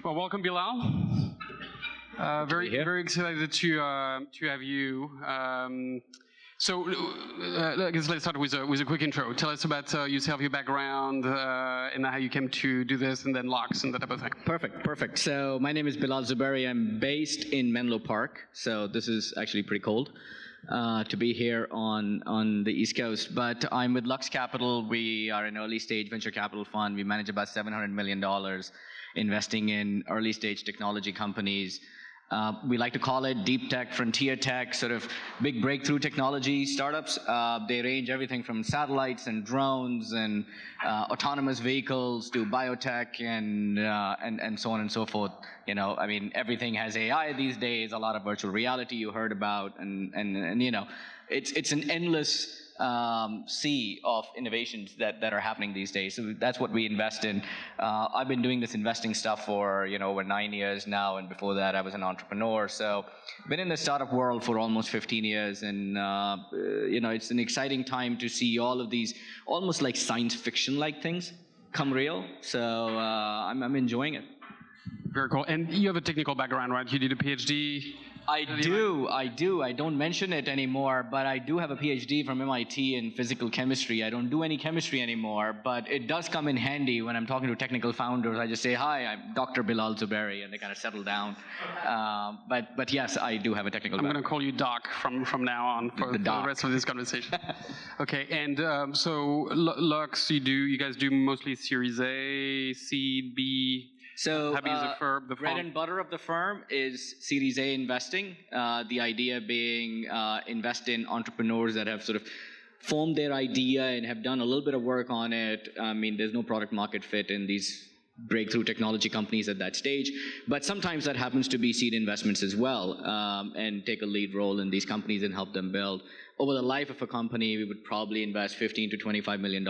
Well, welcome, Bilal. Very excited to have you. I guess let's start with a quick intro. Tell us about yourself, your background, and how you came to do this, and then Lux and that type of thing. Perfect. So my name is Bilal Zuberi. I'm based in Menlo Park. So this is actually pretty cold to be here on the East Coast. But I'm with Lux Capital. We are an early stage venture capital fund. We manage about $700 million, investing in early stage technology companies. We like to call it deep tech, frontier tech, sort of big breakthrough technology startups. They range everything from satellites and drones and autonomous vehicles to biotech and so on and so forth. You know, I mean, everything has AI these days. A lot of virtual reality you heard about, and you know, it's an endless sea of innovations that are happening these days. So that's what we invest in. I've been doing this investing stuff for over 9 years now, and before that I was an entrepreneur. So been in the startup world for almost 15 years, and it's an exciting time to see all of these almost like science fiction-like things come real. So I'm enjoying it. Very cool. And you have a technical background, right? You did a PhD. I do. I don't mention it anymore, but I do have a PhD from MIT in physical chemistry. I don't do any chemistry anymore, but it does come in handy when I'm talking to technical founders. I just say, hi, I'm Dr. Bilal Zuberi, and they kind of settle down. But yes, I do have a technical background. I'm going to call you Doc from now on for the rest of this conversation. Okay, and so Lux, you guys do mostly Series A, C, B. So the bread and butter of the firm is Series A investing. The idea being invest in entrepreneurs that have sort of formed their idea and have done a little bit of work on it. I mean, there's no product market fit in these breakthrough technology companies at that stage, but sometimes that happens to be seed investments as well, and take a lead role in these companies and help them build. Over the life of a company, we would probably invest $15 to $25 million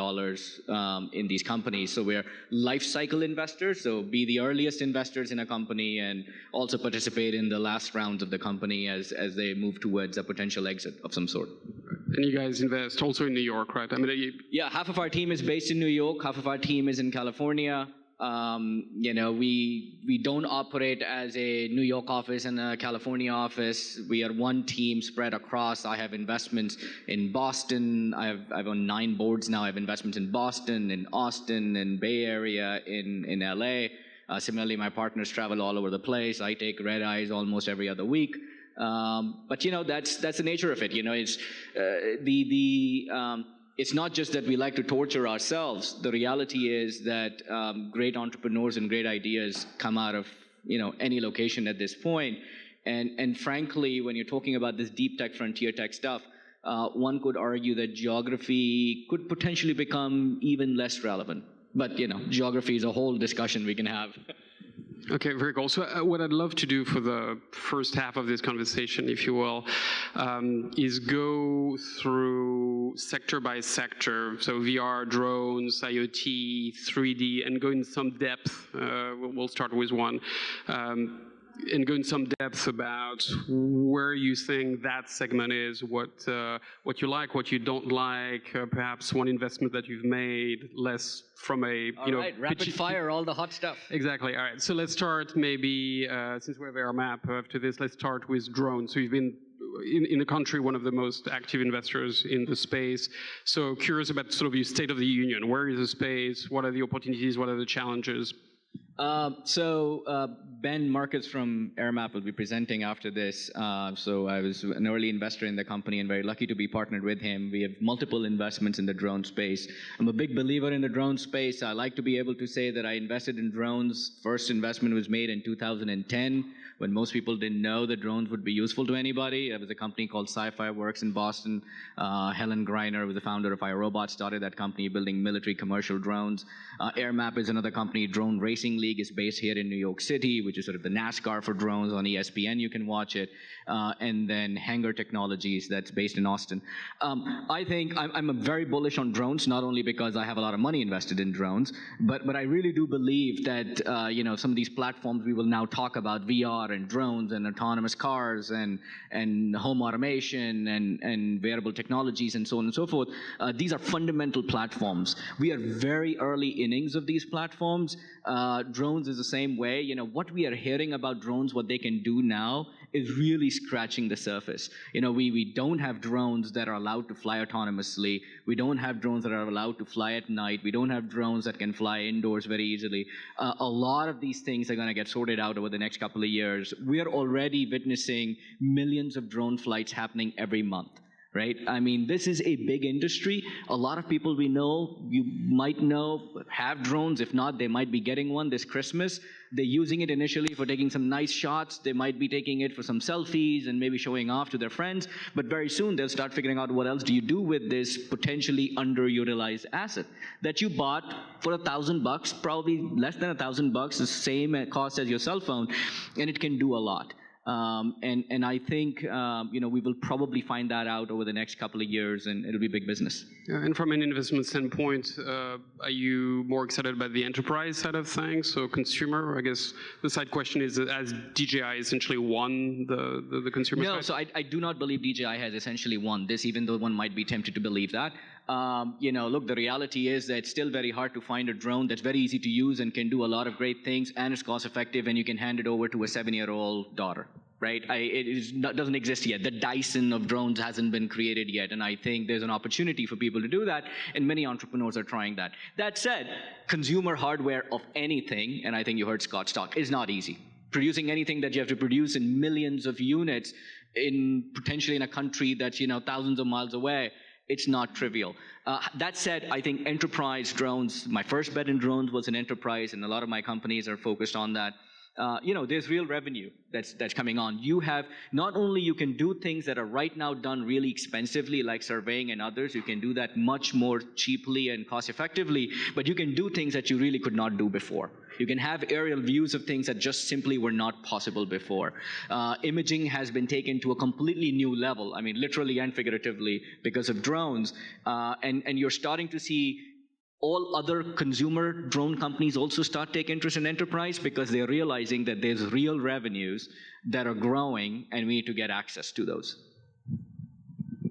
in these companies. So we're life cycle investors, so be the earliest investors in a company and also participate in the last rounds of the company as they move towards a potential exit of some sort. And you guys invest also in New York, right? I mean, yeah, half of our team is based in New York, half of our team is in California. We don't operate as a New York office and a California office. We are one team spread across. I have investments in Boston. I've on 9 boards now. I have investments in Boston, in Austin, in Bay Area, in LA. Similarly, my partners travel all over the place. I take red eyes almost every other week. But that's the nature of it. It's not just that we like to torture ourselves. The reality is that great entrepreneurs and great ideas come out of any location at this point. And frankly, when you're talking about this deep tech, frontier tech stuff, one could argue that geography could potentially become even less relevant. But geography is a whole discussion we can have. Okay, very cool. So what I'd love to do for the first half of this conversation, if you will, is go through sector by sector. So VR, drones, IoT, 3D, and go in some depth. We'll start with one. And go in some depth about where you think that segment is, what you like, what you don't like, perhaps one investment that you've made, less from a rapid fire, all the hot stuff. Exactly. All right. So let's start maybe since we have our map after this. Let's start with drones. So you've been in the country one of the most active investors in the space. So curious about sort of your state of the union. Where is the space? What are the opportunities? What are the challenges? Ben Marcus from AirMap will be presenting after this. So I was an early investor in the company and very lucky to be partnered with him. We have multiple investments in the drone space. I'm a big believer in the drone space. I like to be able to say that I invested in drones. First investment was made in 2010 when most people didn't know that drones would be useful to anybody. There was a company called Sci-Fi Works in Boston. Helen Greiner, who was the founder of iRobot, started that company building military commercial drones. AirMap is another company. Drone Racing League is based here in New York City, which is sort of the NASCAR for drones. On ESPN, you can watch it. And then Hangar Technologies, that's based in Austin. I think I'm very bullish on drones, not only because I have a lot of money invested in drones, but I really do believe that some of these platforms we will now talk about, VR and drones and autonomous cars and home automation and wearable technologies and so on and so forth, these are fundamental platforms. We are very early innings of these platforms. drones is the same way. You know, what we are hearing about drones, what they can do now, is really scratching the surface. You know, we don't have drones that are allowed to fly autonomously. We don't have drones that are allowed to fly at night. We don't have drones that can fly indoors very easily. A lot of these things are going to get sorted out over the next couple of years. We are already witnessing millions of drone flights happening every month. Right? I mean, this is a big industry. A lot of people we know, you might know, have drones. If not, they might be getting one this Christmas. They're using it initially for taking some nice shots. They might be taking it for some selfies and maybe showing off to their friends. But very soon, they'll start figuring out what else do you do with this potentially underutilized asset that you bought for $1,000, probably less than $1,000, the same cost as your cell phone, and it can do a lot. And I think you know, we will probably find that out over the next couple of years, and it'll be big business. Yeah, and from an investment standpoint, are you more excited about the enterprise side of things, so consumer? I guess the side question is, has DJI essentially won the consumer side? No, so I do not believe DJI has essentially won this, even though one might be tempted to believe that. You know, look, the reality is that it's still very hard to find a drone that's very easy to use and can do a lot of great things, and it's cost effective, and you can hand it over to a 7-year-old daughter. Right? It doesn't exist yet. The Dyson of drones hasn't been created yet, and I think there's an opportunity for people to do that, and many entrepreneurs are trying that. That said, consumer hardware of anything, and I think you heard Scott's talk, is not easy. Producing anything that you have to produce in millions of units, potentially in a country that's, you know, thousands of miles away, it's not trivial. That said, I think enterprise drones, my first bet in drones was an enterprise, and a lot of my companies are focused on that. You know, there's real revenue that's coming on. You have, not only you can do things that are right now done really expensively, like surveying and others, you can do that much more cheaply and cost effectively, but you can do things that you really could not do before. You can have aerial views of things that just simply were not possible before. Imaging has been taken to a completely new level, I mean, literally and figuratively, because of drones, and you're starting to see all other consumer drone companies also start take interest in enterprise, because they're realizing that there's real revenues that are growing, and we need to get access to those.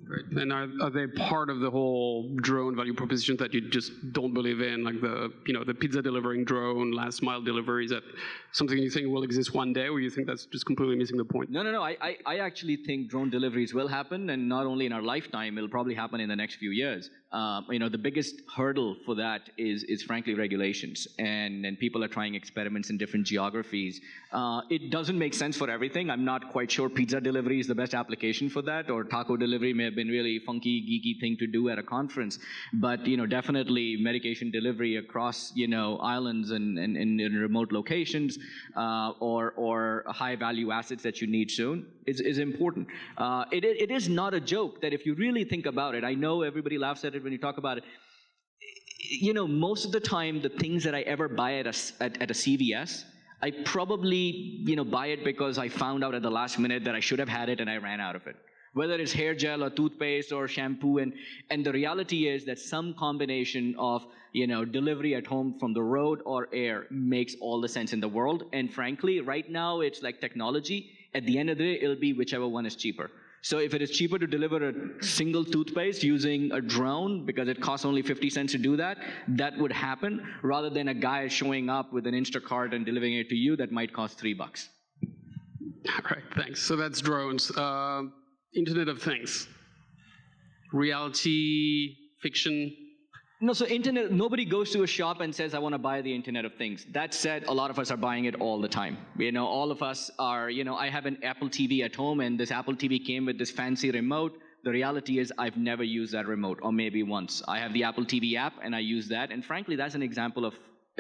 Great. And are they part of the whole drone value proposition that you just don't believe in, like the pizza delivering drone, last mile delivery? Is that something you think will exist one day, or you think that's just completely missing the point? No. I actually think drone deliveries will happen, and not only in our lifetime, it'll probably happen in the next few years. You know, the biggest hurdle for that is frankly regulations, and people are trying experiments in different geographies. It doesn't make sense for everything. I'm not quite sure pizza delivery is the best application for that, or taco delivery may have been really funky, geeky thing to do at a conference. But, you know, definitely medication delivery across, you know, islands and in remote locations, or high value assets that you need soon is important. It is not a joke that if you really think about it, I know everybody laughs at it when you talk about it. You know, most of the time, the things that I ever buy at a CVS, I probably, you know, buy it because I found out at the last minute that I should have had it and I ran out of it. Whether it's hair gel or toothpaste or shampoo, and the reality is that some combination of, you know, delivery at home from the road or air makes all the sense in the world. And frankly, right now it's like technology. At the end of the day, it'll be whichever one is cheaper. So if it is cheaper to deliver a single toothpaste using a drone, because it costs only 50 cents to do that, that would happen, rather than a guy showing up with an Instacart and delivering it to you that might cost $3. All right, thanks. So that's drones. Internet of Things. Reality, fiction. No, so internet, nobody goes to a shop and says, I want to buy the Internet of Things. That said, a lot of us are buying it all the time. You know, all of us are, you know, I have an Apple TV at home, and this Apple TV came with this fancy remote. The reality is I've never used that remote, or maybe once. I have the Apple TV app, and I use that. And frankly, that's an example of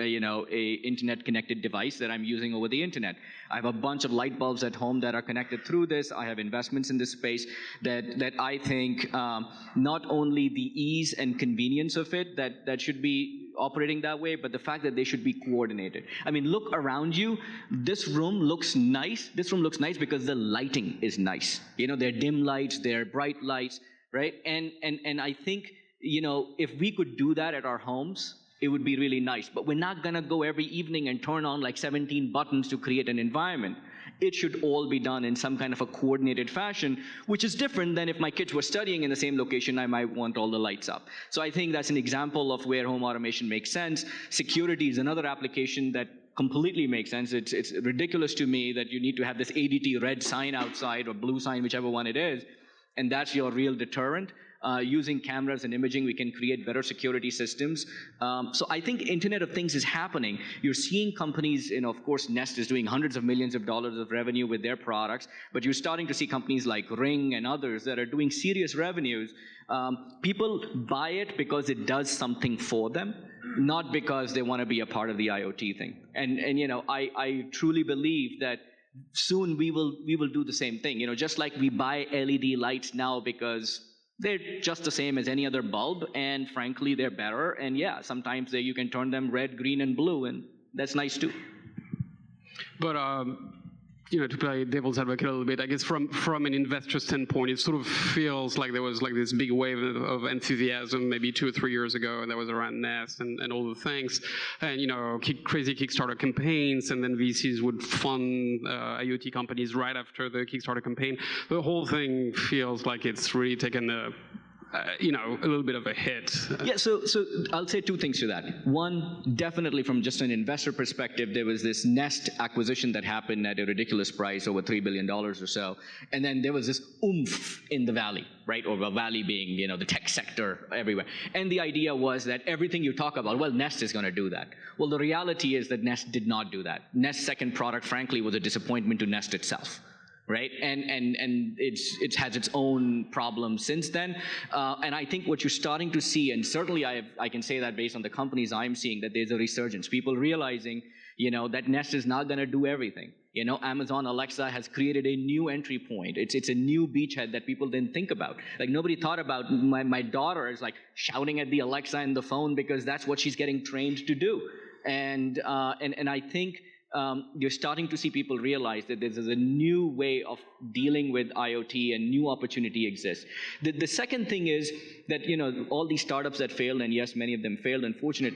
you know, a internet-connected device that I'm using over the internet. I have a bunch of light bulbs at home that are connected through this. I have investments in this space that I think not only the ease and convenience of it that should be operating that way, but the fact that they should be coordinated. I mean, look around you. This room looks nice. This room looks nice because the lighting is nice. You know, they're dim lights, they're bright lights, right? And I think, you know, if we could do that at our homes, it would be really nice. But we're not gonna go every evening and turn on like 17 buttons to create an environment. It should all be done in some kind of a coordinated fashion, which is different than if my kids were studying in the same location, I might want all the lights up. So I think that's an example of where home automation makes sense. Security is another application that completely makes sense. It's ridiculous to me that you need to have this ADT red sign outside or blue sign, whichever one it is, and that's your real deterrent. Using cameras and imaging, we can create better security systems. So I think Internet of Things is happening. You're seeing companies, of course, Nest is doing hundreds of millions of dollars of revenue with their products, but you're starting to see companies like Ring and others that are doing serious revenues. People buy it because it does something for them, not because they want to be a part of the IoT thing. And I truly believe that soon we will do the same thing. Just like we buy LED lights now because they're just the same as any other bulb, and frankly, they're better. And yeah, sometimes you can turn them red, green, and blue, and that's nice too. But to play devil's advocate a little bit, I guess from an investor standpoint, it sort of feels like there was like this big wave of enthusiasm maybe 2 or 3 years ago, and that was around Nest and all the things, and crazy Kickstarter campaigns, and then VCs would fund IoT companies right after the Kickstarter campaign. The whole thing feels like it's really taken a little bit of a hit. Yeah, so I'll say 2 things to that. One, definitely from just an investor perspective, there was this Nest acquisition that happened at a ridiculous price, over $3 billion or so. And then there was this oomph in the valley, right? Or the valley being, the tech sector everywhere. And the idea was that everything you talk about, well, Nest is going to do that. Well, the reality is that Nest did not do that. Nest's second product, frankly, was a disappointment to Nest itself. Right, and it has its own problems since then, and I think what you're starting to see, and certainly I can say that based on the companies I'm seeing, that there's a resurgence. People realizing, that Nest is not going to do everything. Amazon Alexa has created a new entry point. It's a new beachhead that people didn't think about. Like nobody thought about. My daughter is like shouting at the Alexa in the phone because that's what she's getting trained to do, and I think. You're starting to see people realize that there's a new way of dealing with IoT and new opportunity exists. The second thing is that, all these startups that failed, and yes, many of them failed, unfortunate.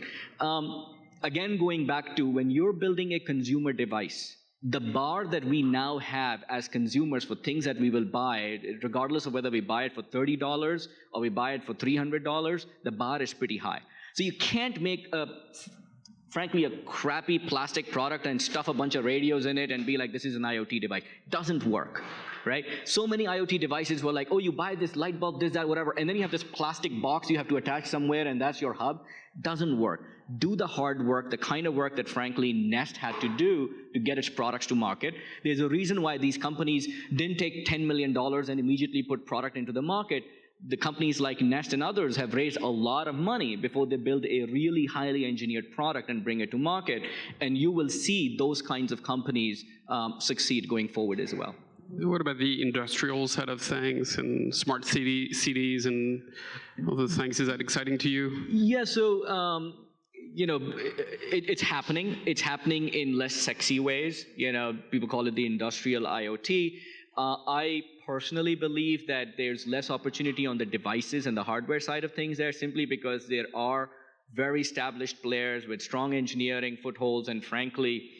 Again, going back to when you're building a consumer device, the bar that we now have as consumers for things that we will buy, regardless of whether we buy it for $30 or we buy it for $300, the bar is pretty high. So you can't make frankly, a crappy plastic product and stuff a bunch of radios in it and be like, this is an IoT device. Doesn't work, right? So many IoT devices were like, oh, you buy this light bulb, this, that, whatever, and then you have this plastic box you have to attach somewhere, and that's your hub. Doesn't work. Do the hard work, the kind of work that, frankly, Nest had to do to get its products to market. There's a reason why these companies didn't take $10 million and immediately put product into the market. The companies like Nest and others have raised a lot of money before they build a really highly engineered product and bring it to market. And you will see those kinds of companies succeed going forward as well. What about the industrial side of things and smart cities and all those things? Is that exciting to you? Yeah, so it's happening. It's happening in less sexy ways. People call it the industrial IoT. I personally believe that there's less opportunity on the devices and the hardware side of things there, simply because there are very established players with strong engineering footholds and, frankly,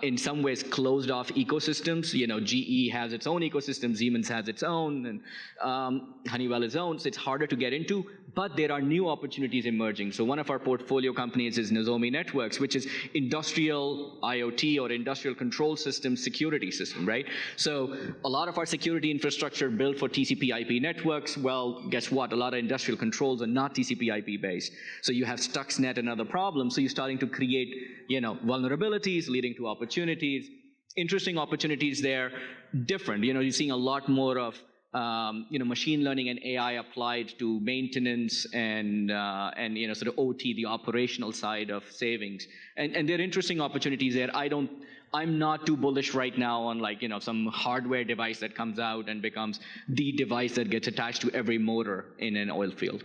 in some ways closed off ecosystems. GE has its own ecosystem, Siemens has its own, and Honeywell its own, so it's harder to get into, but there are new opportunities emerging. So one of our portfolio companies is Nozomi Networks, which is industrial IoT or industrial control system security system, right? So a lot of our security infrastructure built for TCP IP networks, well, guess what? A lot of industrial controls are not TCP IP based. So you have Stuxnet and other problems, so you're starting to create, vulnerabilities leading to opportunities, interesting opportunities there, different. You're seeing a lot more of machine learning and AI applied to maintenance and sort of OT, the operational side of savings. And there are interesting opportunities there. I'm not too bullish right now on some hardware device that comes out and becomes the device that gets attached to every motor in an oil field.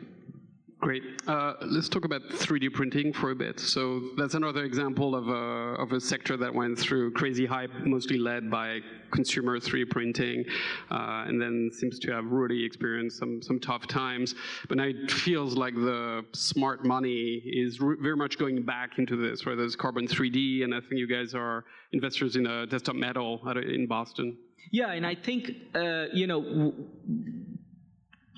Great. Let's talk about 3D printing for a bit. So that's another example of a sector that went through crazy hype, mostly led by consumer 3D printing, and then seems to have really experienced some tough times. But now it feels like the smart money is very much going back into this, where there's Carbon 3D, and I think you guys are investors in Desktop Metal in Boston. Yeah, and I think,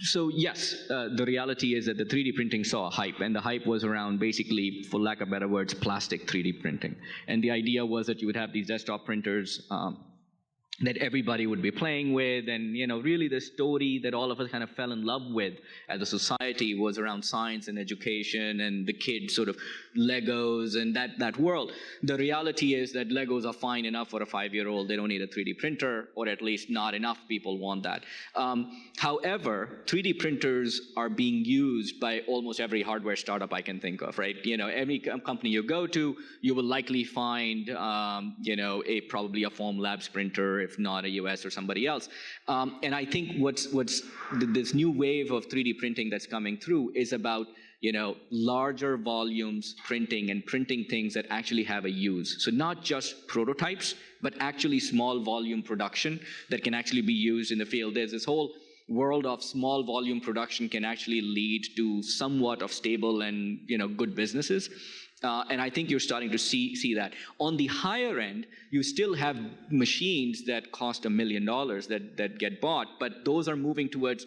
So yes, the reality is that the 3D printing saw a hype, and the hype was around basically, for lack of better words, plastic 3D printing. And the idea was that you would have these desktop printers that everybody would be playing with, and really the story that all of us kind of fell in love with as a society was around science and education and the kids sort of Legos and that world. The reality is that Legos are fine enough for a 5-year-old. They don't need a 3D printer, or at least not enough people want that. However, 3D printers are being used by almost every hardware startup I can think of, right? Every company you go to, you will likely find probably a Formlabs printer, if not a US or somebody else. And I think what's this new wave of 3D printing that's coming through is about larger volumes printing and printing things that actually have a use. So not just prototypes, but actually small volume production that can actually be used in the field. There's this whole world of small volume production can actually lead to somewhat of stable and good businesses. And I think you're starting to see that. On the higher end, you still have machines that cost $1 million that get bought, but those are moving towards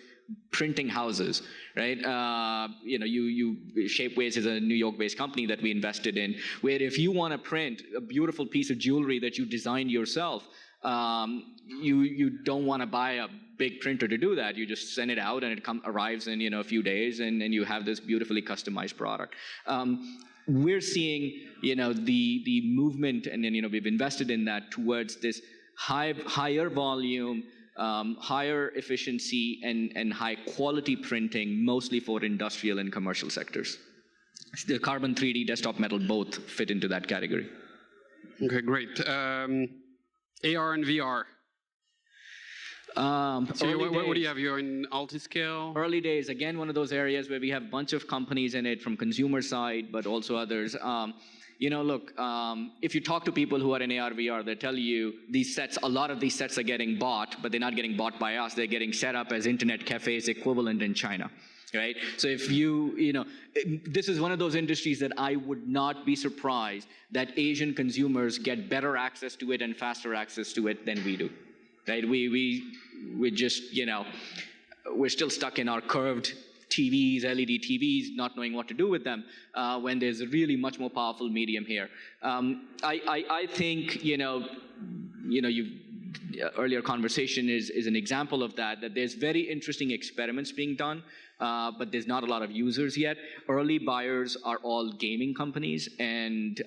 printing houses, right? Shapeways is a New York-based company that we invested in, where if you want to print a beautiful piece of jewelry that you designed yourself, you don't want to buy a big printer to do that. You just send it out, and it arrives in a few days, and you have this beautifully customized product. We're seeing the movement, and then we've invested in that towards this higher volume, higher efficiency, and high quality printing, mostly for industrial and commercial sectors. The carbon 3D, desktop metal, both fit into that category. Okay, great. AR and VR. So what do you have? You're in Altiscale? Early days, again, one of those areas where we have a bunch of companies in it from consumer side, but also others. If you talk to people who are in AR, VR, they tell you a lot of these sets are getting bought, but they're not getting bought by us. They're getting set up as internet cafes equivalent in China. Right? So if this is one of those industries that I would not be surprised that Asian consumers get better access to it and faster access to it than we do. Right? We just, we're still stuck in our curved TVs, LED TVs, not knowing what to do with them, when there's a really much more powerful medium here. I think, earlier conversation is an example of that there's very interesting experiments being done, but there's not a lot of users yet. Early buyers are all gaming companies, and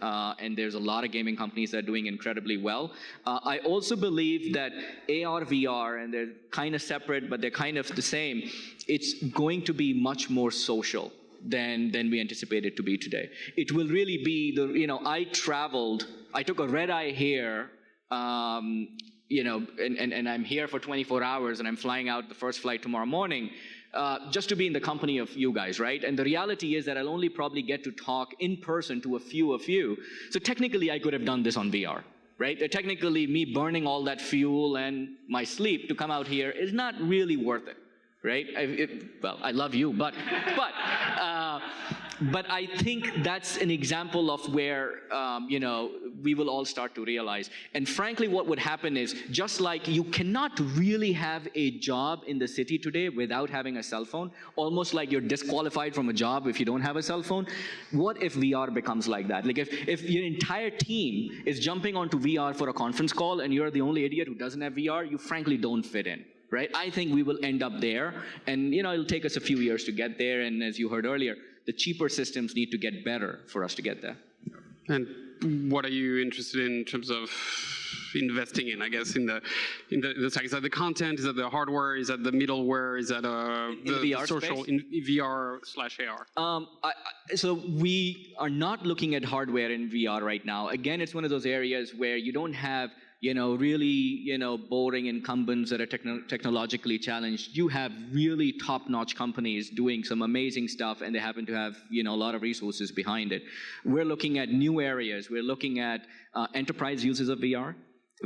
there's a lot of gaming companies that are doing incredibly well. I also believe that AR, VR, and they're kind of separate, but they're kind of the same. It's going to be much more social than we anticipate it to be today. It will really be I took a red eye here, and I'm here for 24 hours, and I'm flying out the first flight tomorrow morning, just to be in the company of you guys, right? And the reality is that I'll only probably get to talk in person to a few of you. So technically, I could have done this on VR, right? Technically, me burning all that fuel and my sleep to come out here is not really worth it, right? I love you, but I think that's an example of where, we will all start to realize. And frankly, what would happen is, just like you cannot really have a job in the city today without having a cell phone, almost like you're disqualified from a job if you don't have a cell phone, what if VR becomes like that? Like if your entire team is jumping onto VR for a conference call and you're the only idiot who doesn't have VR, you frankly don't fit in. Right? I think we will end up there, and it'll take us a few years to get there, and as you heard earlier, the cheaper systems need to get better for us to get there. And what are you interested in terms of investing in, I guess, in the side? Is that the content? Is that the hardware? Is that the middleware? Is that the VR social space? In VR/AR? So we are not looking at hardware in VR right now. Again, it's one of those areas where you don't have really, boring incumbents that are technologically challenged. You have really top-notch companies doing some amazing stuff, and they happen to have, a lot of resources behind it. We're looking at new areas. We're looking at enterprise uses of VR.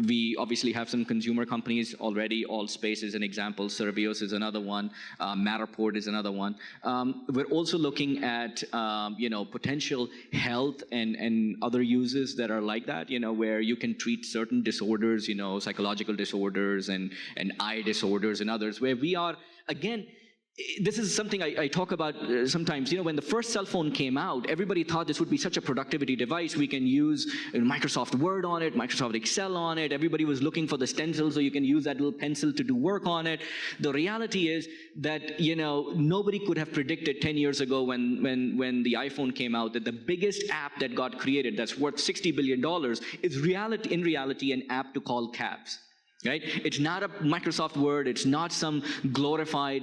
We obviously have some consumer companies already. Allspace is an example. Servios is another one. Matterport is another one. We're also looking at potential health and other uses that are like that. Where you can treat certain disorders, psychological disorders and eye disorders and others. Where we are, again, this is something I talk about sometimes. When the first cell phone came out, everybody thought this would be such a productivity device. We can use Microsoft Word on it, Microsoft Excel on it. Everybody was looking for the stencil so you can use that little pencil to do work on it. The reality is that, nobody could have predicted 10 years ago when the iPhone came out that the biggest app that got created that's worth $60 billion is in reality an app to call cabs. Right? It's not a Microsoft Word. It's not some glorified,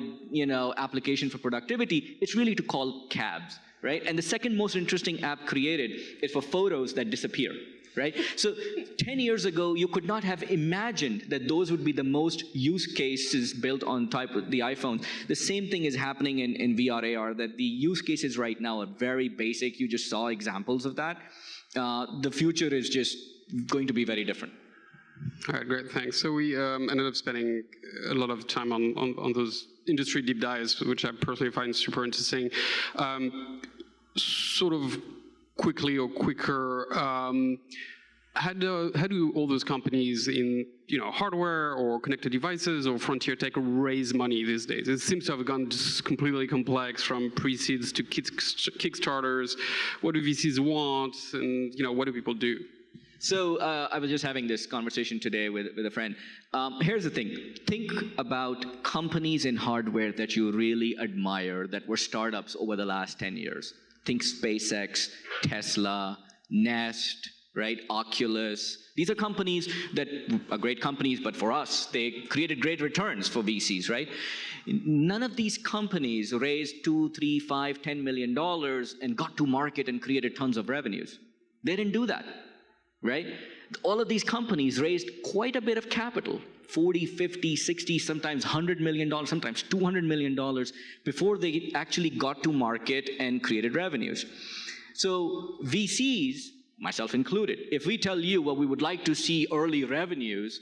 application for productivity. It's really to call cabs, right? And the second most interesting app created is for photos that disappear, right? So 10 years ago, you could not have imagined that those would be the most use cases built on type of the iPhone. The same thing is happening in VR, AR, that the use cases right now are very basic. You just saw examples of that. The future is just going to be very different. All right, great, thanks. So we ended up spending a lot of time on those industry deep dives, which I personally find super interesting. Sort of quickly or quicker, how do all those companies in hardware or connected devices or frontier tech raise money these days? It seems to have gone just completely complex, from pre-seeds to Kickstarters. What do VCs want, and what do people do? So I was just having this conversation today with a friend. Here's the thing. Think about companies in hardware that you really admire that were startups over the last 10 years. Think SpaceX, Tesla, Nest, right? Oculus. These are companies that are great companies, but for us, they created great returns for VCs, right? None of these companies raised $2, $3, $5, $10 million and got to market and created tons of revenues. They didn't do that. Right? All of these companies raised quite a bit of capital, 40, 50, 60, sometimes $100 million, sometimes $200 million before they actually got to market and created revenues. So VCs, myself included, if we tell you, well, we would like to see early revenues,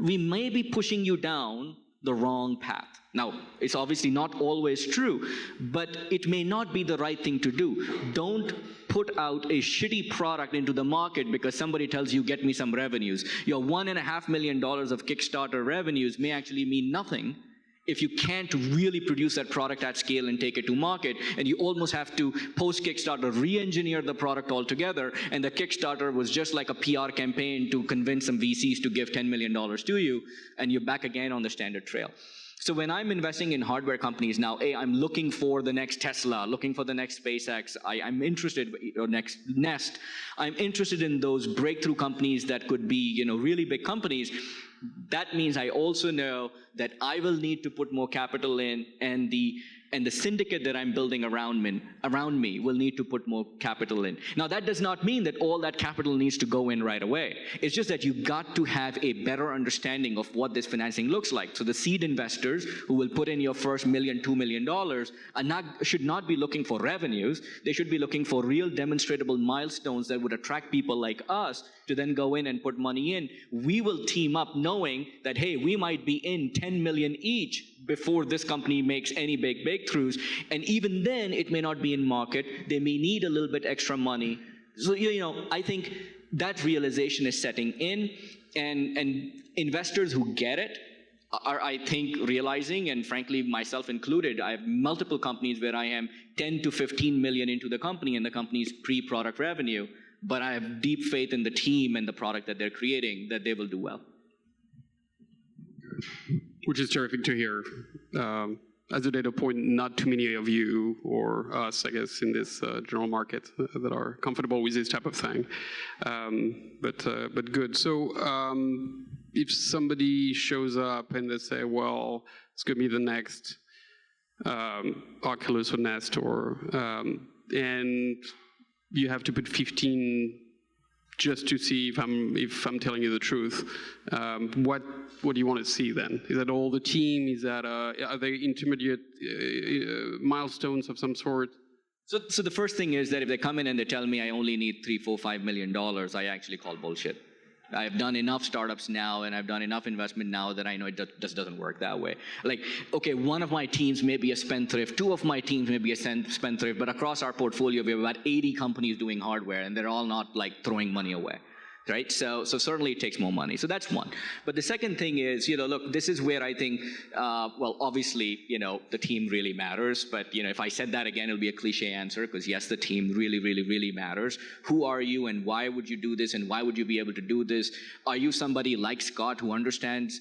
we may be pushing you down the wrong path. Now, it's obviously not always true, but it may not be the right thing to do. Don't put out a shitty product into the market because somebody tells you, get me some revenues. Your $1.5 million of Kickstarter revenues may actually mean nothing if you can't really produce that product at scale and take it to market, and you almost have to, post-Kickstarter, re-engineer the product altogether, and the Kickstarter was just like a PR campaign to convince some VCs to give $10 million to you, and you're back again on the standard trail. So when I'm investing in hardware companies now, I'm looking for the next Tesla, looking for the next SpaceX, I'm interested, or next Nest, I'm interested in those breakthrough companies that could be, really big companies. That means I also know that I will need to put more capital in, and the syndicate that I'm building around me will need to put more capital in. Now, that does not mean that all that capital needs to go in right away. It's just that you got to have a better understanding of what this financing looks like. So the seed investors who will put in your first $1 million, $2 million should not be looking for revenues. They should be looking for real demonstrable milestones that would attract people like us to then go in and put money in. We will team up knowing that, hey, we might be in 10 million each before this company makes any big breakthroughs. And even then, it may not be in market. They may need a little bit extra money. So, I think that realization is setting in, and investors who get it are, I think, realizing, and frankly, myself included, I have multiple companies where I am 10 to 15 million into the company, and the company's pre-product revenue, but I have deep faith in the team and the product that they're creating, that they will do well. Which is terrific to hear. As a data point, not too many of you, or us, I guess, in this general market that are comfortable with this type of thing. But good. So if somebody shows up and they say, well, it's going to be the next Oculus or Nest, and you have to put 15 just to see if I'm telling you the truth. What do you want to see then? Is that all the team? Is that are they intermediate milestones of some sort? So the first thing is that if they come in and they tell me I only need $3, $4, $5 million, I actually call bullshit. I've done enough startups now, and I've done enough investment now that I know it just doesn't work that way. Like, okay, one of my teams may be a spendthrift, two of my teams may be a spendthrift, but across our portfolio, we have about 80 companies doing hardware, and they're all not like throwing money away. right? So certainly it takes more money. So that's one. But the second thing is, look, this is where I think, well, obviously, the team really matters. But, if I said that again, it'll be a cliche answer because yes, the team really, really, really matters. Who are you and why would you do this and why would you be able to do this? Are you somebody like Scott who understands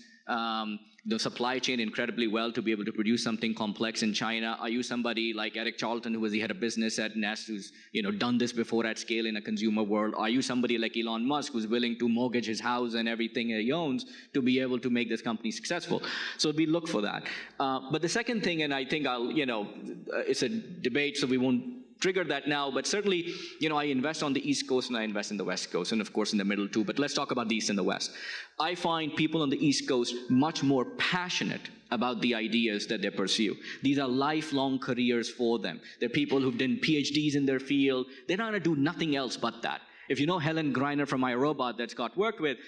the supply chain incredibly well to be able to produce something complex in China? Are you somebody like Eric Charlton, who was the head of business at Nest, who's done this before at scale in a consumer world? Are you somebody like Elon Musk, who's willing to mortgage his house and everything he owns to be able to make this company successful? So we look for that. But the second thing, and I think it's a debate, so we won't trigger that now, but certainly, I invest on the East Coast and I invest in the West Coast, and of course in the middle too, but let's talk about the East and the West. I find people on the East Coast much more passionate about the ideas that they pursue. These are lifelong careers for them. They're people who've done PhDs in their field. They're not gonna do nothing else but that. If you know Helen Greiner from iRobot that Scott worked with,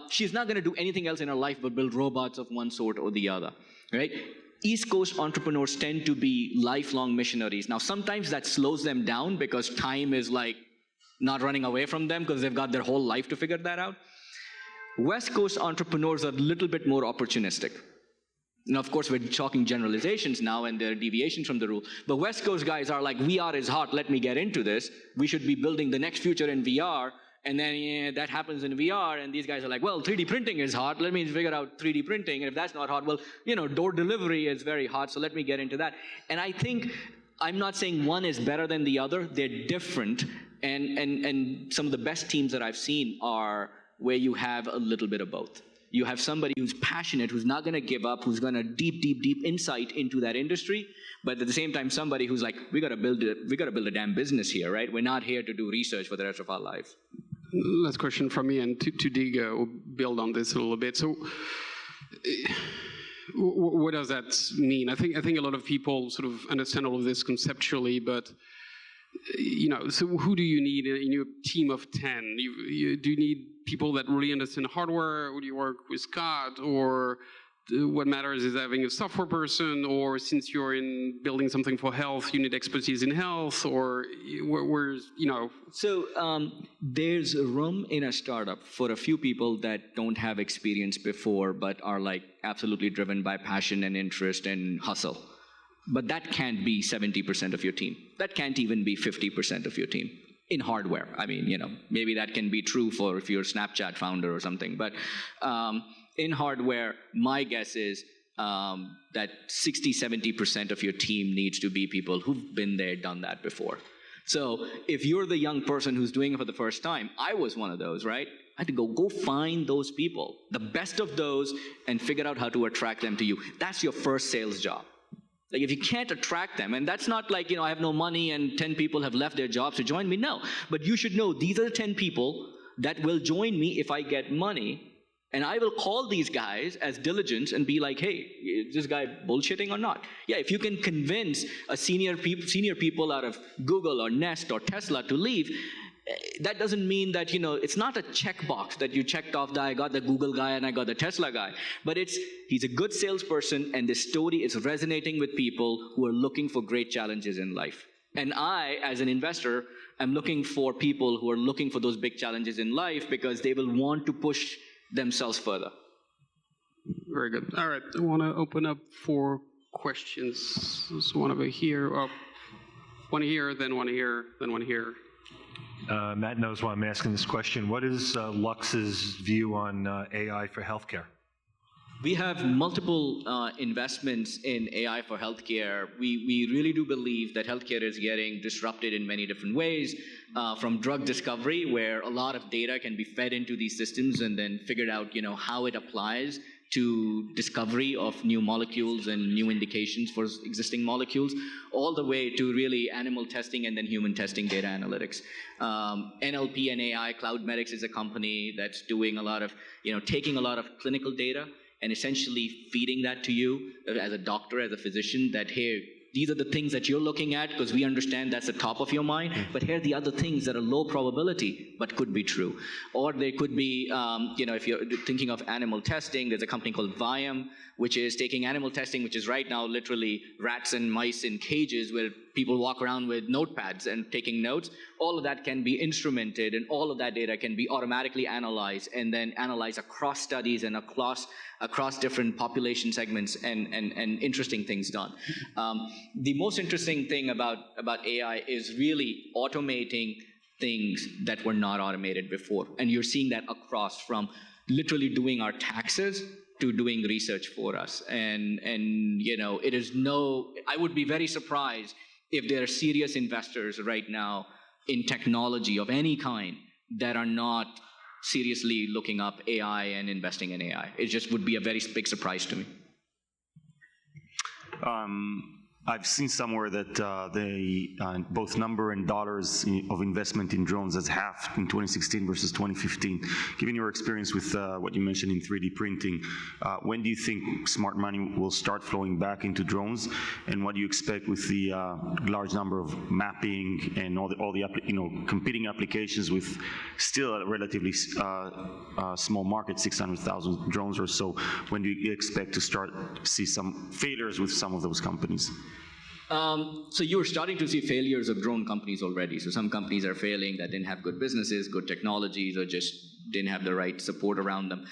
she's not gonna do anything else in her life but build robots of one sort or the other, right? East Coast entrepreneurs tend to be lifelong missionaries. Now, sometimes that slows them down because time is like not running away from them because they've got their whole life to figure that out. West Coast entrepreneurs are a little bit more opportunistic. Now, of course, we're talking generalizations now and there are deviations from the rule. But West Coast guys are like, VR is hot, let me get into this. We should be building the next future in VR. And then that happens in VR, and these guys are like, well, 3D printing is hot. Let me figure out 3D printing. And if that's not hot, well, door delivery is very hot, so let me get into that. And I think, I'm not saying one is better than the other. They're different. And some of the best teams that I've seen are where you have a little bit of both. You have somebody who's passionate, who's not going to give up, who's going to deep insight into that industry, but at the same time, somebody who's like, we got to build a damn business here, right? We're not here to do research for the rest of our lives. Last question from me, and to dig or build on this a little bit. So, what does that mean? I think a lot of people sort of understand all of this conceptually, but so who do you need in your team of 10? Do you need people that really understand hardware? Would you work with Scott, or what matters is having a software person, or since you're in building something for health, you need expertise in health, or where's, So there's room in a startup for a few people that don't have experience before, but are like absolutely driven by passion and interest and hustle. But that can't be 70% of your team. That can't even be 50% of your team in hardware. I mean, maybe that can be true for if you're a Snapchat founder or something, but in hardware, my guess is that 60-70% of your team needs to be people who've been there, done that before. So if you're the young person who's doing it for the first time, I was one of those, right? I had to go find those people, the best of those, and figure out how to attract them to you. That's your first sales job. Like if you can't attract them, and that's not like, I have no money and 10 people have left their jobs to join me, no. But you should know these are the 10 people that will join me if I get money. And I will call these guys as diligence and be like, hey, is this guy bullshitting or not? Yeah, if you can convince a senior people out of Google or Nest or Tesla to leave, that doesn't mean that, it's not a checkbox that you checked off that I got the Google guy and I got the Tesla guy. But he's a good salesperson, and this story is resonating with people who are looking for great challenges in life. And I, as an investor, am looking for people who are looking for those big challenges in life because they will want to push themselves further. Very good. All right, I want to open up for questions. There's one over here, one here, then one here, then one here. Matt knows why I'm asking this question. What is Lux's view on AI for healthcare? We have multiple investments in AI for healthcare. We really do believe that healthcare is getting disrupted in many different ways, from drug discovery, where a lot of data can be fed into these systems and then figured out, how it applies to discovery of new molecules and new indications for existing molecules, all the way to really animal testing and then human testing data analytics. NLP and AI, CloudMedics is a company that's doing a lot of, taking a lot of clinical data and essentially feeding that to you as a doctor, as a physician, that here, these are the things that you're looking at because we understand that's the top of your mind, but here are the other things that are low probability but could be true. Or they could be, if you're thinking of animal testing, there's a company called Viam, which is taking animal testing, which is right now literally rats and mice in cages where people walk around with notepads and taking notes. All of that can be instrumented, and all of that data can be automatically analyzed and then analyzed across studies and across different population segments, and interesting things done. The most interesting thing about AI is really automating things that were not automated before. And you're seeing that across, from literally doing our taxes to doing research for us. And it is I would be very surprised if there are serious investors right now in technology of any kind that are not seriously looking up AI and investing in AI. It just would be a very big surprise to me. I've seen somewhere that both number and dollars of investment in drones has halved in 2016 versus 2015. Given your experience with what you mentioned in 3D printing, when do you think smart money will start flowing back into drones? And what do you expect with the large number of mapping and all the competing applications with still a relatively small market, 600,000 drones or so? When do you expect to start see some failures with some of those companies? So you're starting to see failures of drone companies already. So some companies are failing that didn't have good businesses, good technologies, or just didn't have the right support around them.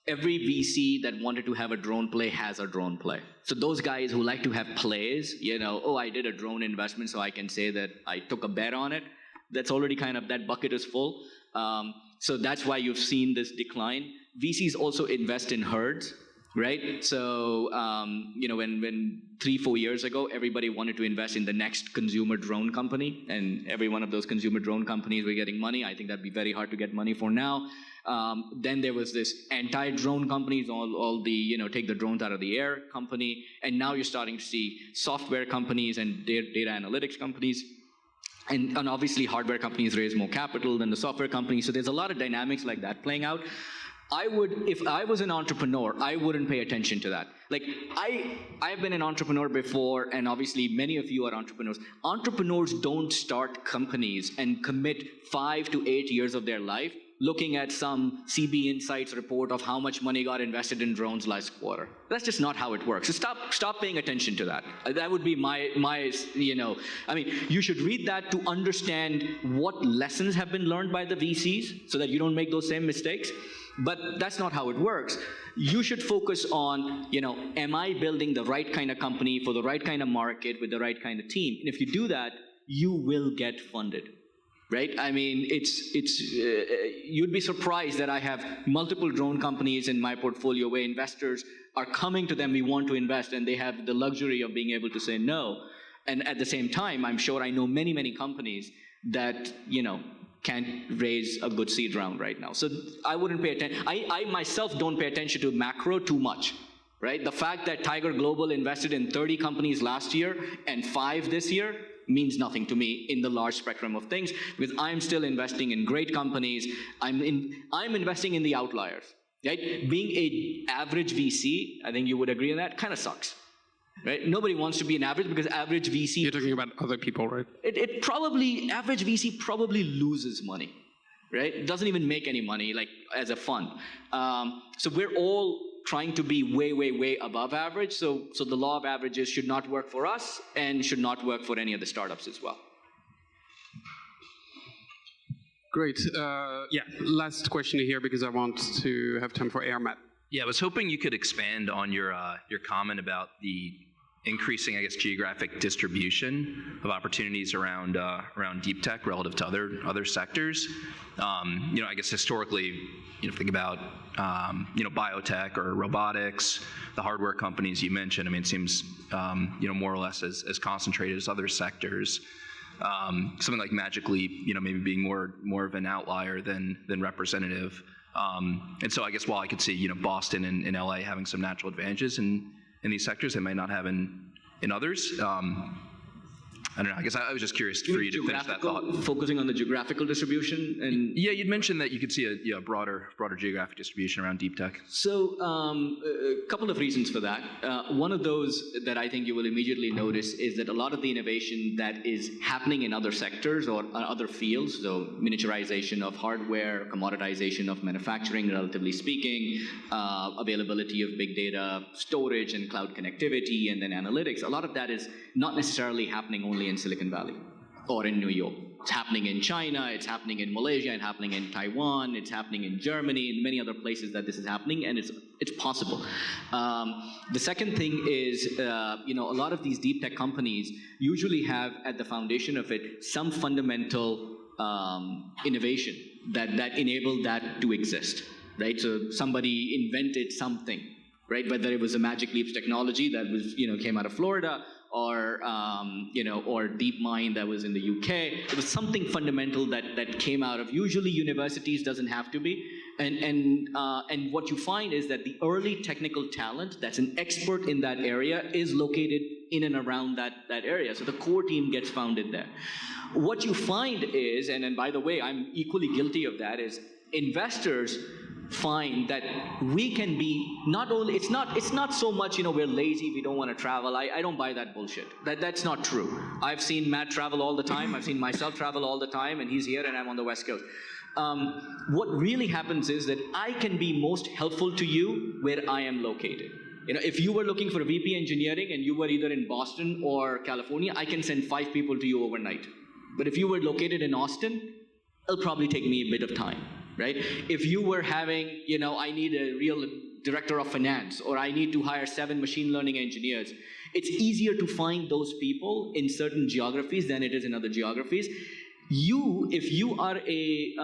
Every VC that wanted to have a drone play has a drone play. So those guys who like to have plays, I did a drone investment, so I can say that I took a bet on it. That's already that bucket is full. So that's why you've seen this decline. VCs also invest in herds. Right? So, when 3-4 years ago, everybody wanted to invest in the next consumer drone company, and every one of those consumer drone companies were getting money. I think that'd be very hard to get money for now. Then there was this anti-drone companies, all the, take the drones out of the air company. And now you're starting to see software companies and data analytics companies. And obviously hardware companies raise more capital than the software companies. So there's a lot of dynamics like that playing out. If I was an entrepreneur, I wouldn't pay attention to that. Like, I've been an entrepreneur before, and obviously many of you are entrepreneurs. Entrepreneurs don't start companies and commit 5 to 8 years of their life looking at some CB Insights report of how much money got invested in drones last quarter. That's just not how it works. So stop paying attention to that. That would be you should read that to understand what lessons have been learned by the VCs so that you don't make those same mistakes. But that's not how it works. You should focus on, am I building the right kind of company for the right kind of market with the right kind of team? And if you do that, you will get funded, right? I mean, you'd be surprised that I have multiple drone companies in my portfolio where investors are coming to them, we want to invest, and they have the luxury of being able to say no. And at the same time, I'm sure I know many, many companies that, can't raise a good seed round right now. So I wouldn't pay attention. I myself don't pay attention to macro too much, right? The fact that Tiger Global invested in 30 companies last year and 5 this year means nothing to me in the large spectrum of things, because I'm still investing in great companies. I'm investing in the outliers, right? Being an average VC, I think you would agree on that, kind of sucks. Right? Nobody wants to be an average, because average VC... You're talking about other people, right? Average VC probably loses money, right? It doesn't even make any money, like, as a fund. So we're all trying to be way, way, way above average. So the law of averages should not work for us and should not work for any of the startups as well. Great. Last question here, because I want to have time for Matt. Yeah, I was hoping you could expand on your comment about the increasing, geographic distribution of opportunities around deep tech relative to other sectors. Historically, think about biotech or robotics, the hardware companies you mentioned. It seems more or less as concentrated as other sectors. Something like Magic Leap, maybe being more of an outlier than representative. And so while I could see Boston and LA having some natural advantages in these sectors they might not have in others, I don't know. I guess I was just curious for you to finish that thought. Focusing on the geographical distribution and. Yeah, you'd mentioned that you could see a broader geographic distribution around deep tech. So a couple of reasons for that. One of those that I think you will immediately notice is that a lot of the innovation that is happening in other sectors or other fields, so miniaturization of hardware, commoditization of manufacturing, relatively speaking, availability of big data, storage and cloud connectivity, and then analytics, a lot of that is not necessarily happening only in Silicon Valley or in New York. It's happening in China, it's happening in Malaysia, it's happening in Taiwan, it's happening in Germany, and many other places that this is happening, and it's possible. The second thing is, a lot of these deep tech companies usually have at the foundation of it some fundamental innovation that enabled that to exist, right? So somebody invented something, right? Whether it was a Magic Leaps technology that was, came out of Florida, or DeepMind that was in the UK. It was something fundamental that came out of, usually universities, doesn't have to be. And what you find is that the early technical talent that's an expert in that area is located in and around that area. So the core team gets founded there. What you find is, and by the way, I'm equally guilty of that, is investors find that we can be not only, it's not so much, we're lazy, we don't want to travel. I don't buy that bullshit. That's not true. I've seen Matt travel all the time. I've seen myself travel all the time, and he's here and I'm on the West Coast. What really happens is that I can be most helpful to you where I am located. If you were looking for a VP engineering and you were either in Boston or California, I can send 5 people to you overnight. But if you were located in Austin, it'll probably take me a bit of time. Right? If you were having, I need a real director of finance, or I need to hire 7 machine learning engineers, it's easier to find those people in certain geographies than it is in other geographies. If you are a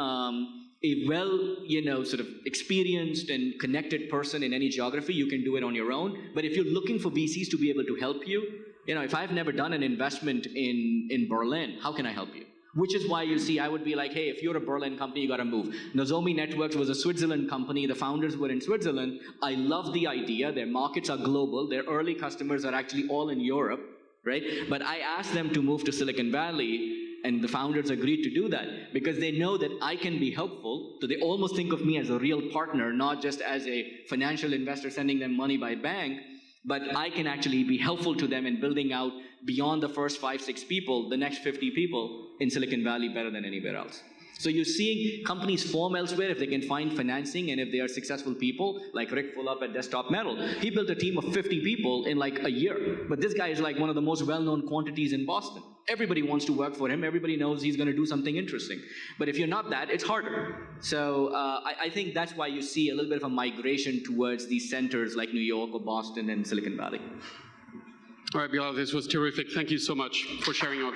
well, sort of experienced and connected person in any geography, you can do it on your own. But if you're looking for VCs to be able to help you, if I've never done an investment in Berlin, how can I help you? Which is why you see, I would be like, hey, if you're a Berlin company, you got to move. Nozomi Networks was a Switzerland company. The founders were in Switzerland. I love the idea. Their markets are global. Their early customers are actually all in Europe, right? But I asked them to move to Silicon Valley, and the founders agreed to do that because they know that I can be helpful. So they almost think of me as a real partner, not just as a financial investor sending them money by bank, but I can actually be helpful to them in building out beyond the first 5, 6 people, the next 50 people in Silicon Valley better than anywhere else. So you're seeing companies form elsewhere if they can find financing and if they are successful people, like Rick Fulop at Desktop Metal. He built a team of 50 people in like a year. But this guy is like one of the most well-known quantities in Boston. Everybody wants to work for him. Everybody knows he's going to do something interesting. But if you're not that, it's harder. So I think that's why you see a little bit of a migration towards these centers like New York or Boston and Silicon Valley. All right, Bilal, this was terrific. Thank you so much for sharing all.